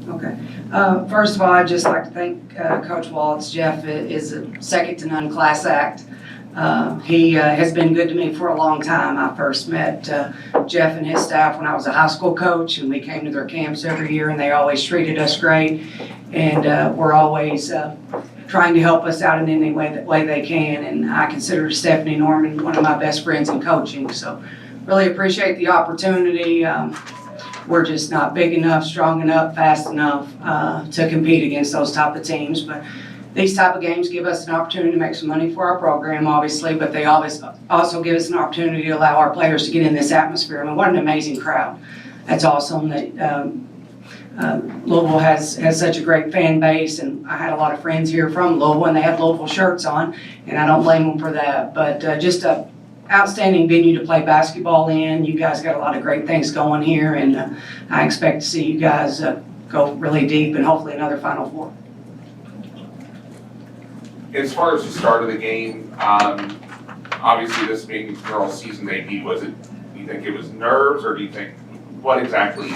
Okay. First of all, I'd just like to thank Coach Waltz. Jeff is a second to none class act. He has been good to me for a long time. I first met Jeff and his staff when I was a high school coach, and we came to their camps every year, and they always treated us great. And we're always trying to help us out in any way they can. And I consider Stephanie Norman one of my best friends in coaching. So really appreciate the opportunity. We're just not big enough, strong enough, fast enough to compete against those type of teams. But these type of games give us an opportunity to make some money for our program, obviously, but they always also give us an opportunity to allow our players to get in this atmosphere. I mean, what an amazing crowd. That's awesome that Louisville has such a great fan base, and I had a lot of friends here from Louisville, and they had Louisville shirts on, and I don't blame them for that. But just a outstanding venue to play basketball in. You guys got a lot of great things going here, and I expect to see you guys go really deep and hopefully another Final Four. As far as the start of the game, obviously this being girls' season debut, do you think it was nerves, or do you think, what exactly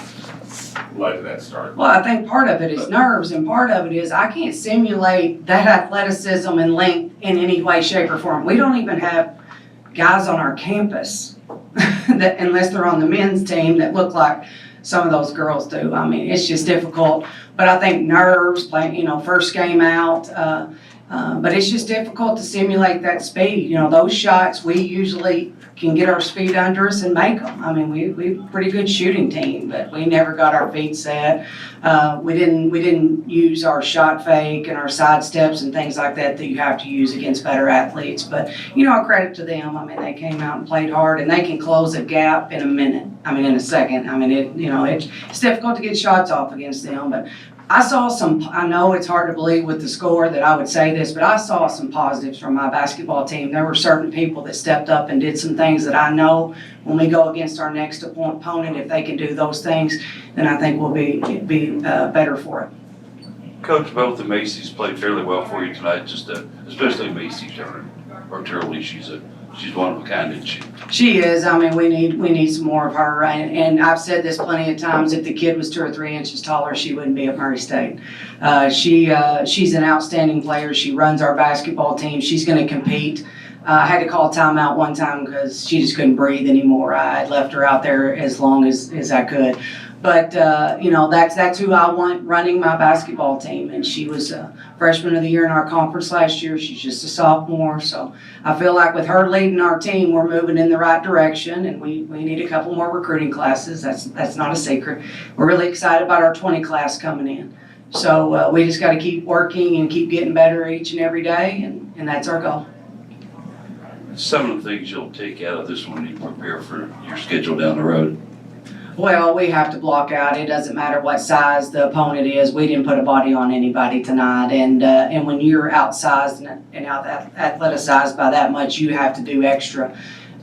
led to that start? Well, I think part of it is nerves, and part of it is I can't simulate that athleticism and length in any way, shape, or form. We don't even have guys on our campus that, unless they're on the men's team, that look like some of those girls do. I mean, it's just difficult. But I think nerves, first game out, but it's just difficult to simulate that speed. Those shots, we usually can get our speed under us and make them. I mean, we're a pretty good shooting team, but we never got our feet set. We didn't use our shot fake and our side steps and things like that you have to use against better athletes. But, credit to them. I mean, they came out and played hard, and they can close a gap in a minute. I mean, in a second. I mean, it's difficult to get shots off against them, but I saw I know it's hard to believe with the score that I would say this, but I saw some positives from my basketball team. There were certain people that stepped up and did some things that I know when we go against our next opponent, if they can do those things, then I think we'll be better for it. Coach, both the Macy's played fairly well for you tonight, especially Macy's. Arterially, she's one of a kind, isn't she? She is. I mean, we need some more of her. And I've said this plenty of times. If the kid was 2 or 3 inches taller, she wouldn't be at Murray State. She's an outstanding player. She runs our basketball team. She's going to compete. I had to call timeout one time because she just couldn't breathe anymore. I had left her out there as long as I could. But, that's who I want running my basketball team. And she was a freshman of the year in our conference last year. She's just a sophomore. So I feel like with her leading our team, we're moving in the right direction. And we need a couple more recruiting classes. That's not a secret. We're really excited about our 20 class coming in. So we just got to keep working and keep getting better each and every day. And that's our goal. Some of the things you'll take out of this when you prepare for your schedule down the road. Well, we have to block out. It doesn't matter what size the opponent is. We didn't put a body on anybody tonight. And when you're outsized and out athleticized by that much, you have to do extra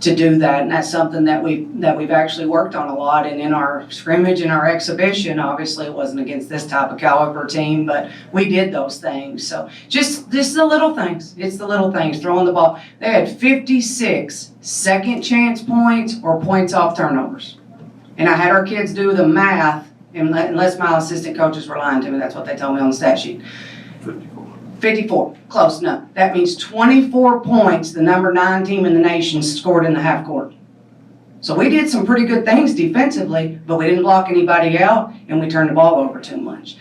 to do that. And that's something that we've actually worked on a lot. And in our scrimmage and our exhibition, obviously it wasn't against this type of caliber team, but we did those things. So just the little things. It's the little things. Throwing the ball. They had 56 second chance points or points off turnovers. And I had our kids do the math, unless my assistant coaches were lying to me. That's what they told me on the stat sheet. 54. Close enough. That means 24 points the number 9 team in the nation scored in the half court. So we did some pretty good things defensively, but we didn't block anybody out, and we turned the ball over too much.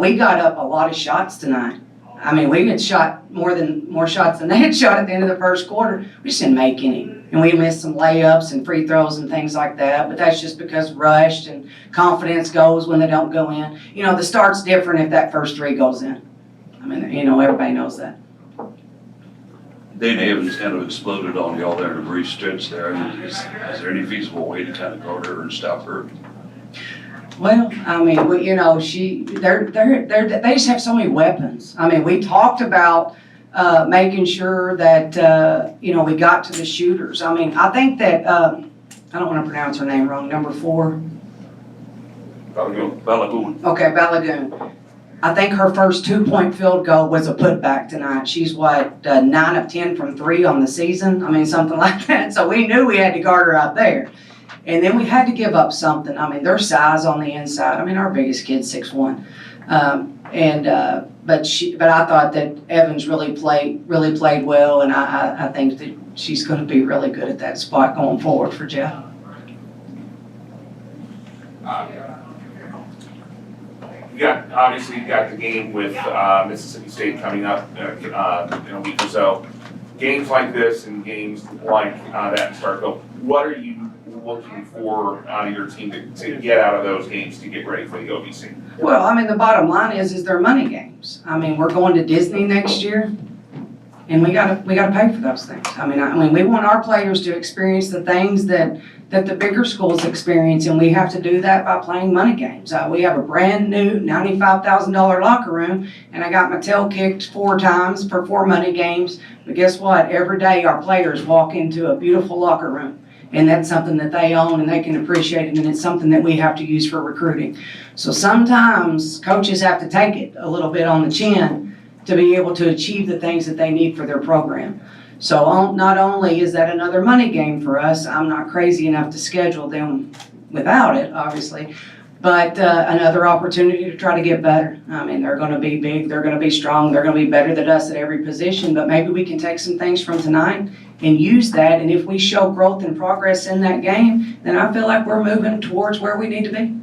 We got up a lot of shots tonight. I mean, we had shot more shots than they had shot at the end of the first quarter. We just didn't make any. And we missed some layups and free throws and things like that. But that's just because rushed and confidence goes when they don't go in. The start's different if that first 3 goes in. I mean, everybody knows that. Dana Evans kind of exploded on y'all there in a brief stretch there. I mean, is there any feasible way to kind of guard her and stop her? Well, I mean, they just have so many weapons. I mean, we talked about making sure that, we got to the shooters. I mean, I think that, I don't want to pronounce her name wrong, number 4. Balagoon. Okay, Balagoon. I think her first 2-point field goal was a putback tonight. She's 9 of 10 from 3 on the season. I mean, something like that. So we knew we had to guard her out there. And then we had to give up something. I mean, their size on the inside. I mean, our biggest kid's 6'1". But I thought that Evans really played well, and I think that she's going to be really good at that spot going forward for Jeff. Obviously you got the game with Mississippi State coming up in a week or so. Games like this and games like that in Starkville, what are you looking for out of your team to get out of those games to get ready for the OVC? Well, I mean, the bottom line is they're money games. I mean, we're going to Disney next year, and we gotta pay for those things. I mean, we want our players to experience the things that the bigger schools experience, and we have to do that by playing money games. We have a brand new $95,000 locker room, and I got my tail kicked 4 times for 4 money games. But guess what? Every day our players walk into a beautiful locker room. And that's something that they own and they can appreciate it, and it's something that we have to use for recruiting. So sometimes coaches have to take it a little bit on the chin to be able to achieve the things that they need for their program. So not only is that another money game for us, I'm not crazy enough to schedule them without it, obviously, but another opportunity to try to get better. I mean, they're going to be big, they're going to be strong, they're going to be better than us at every position, but maybe we can take some things from tonight and use that, and if we show growth and progress in that game, then I feel like we're moving towards where we need to be.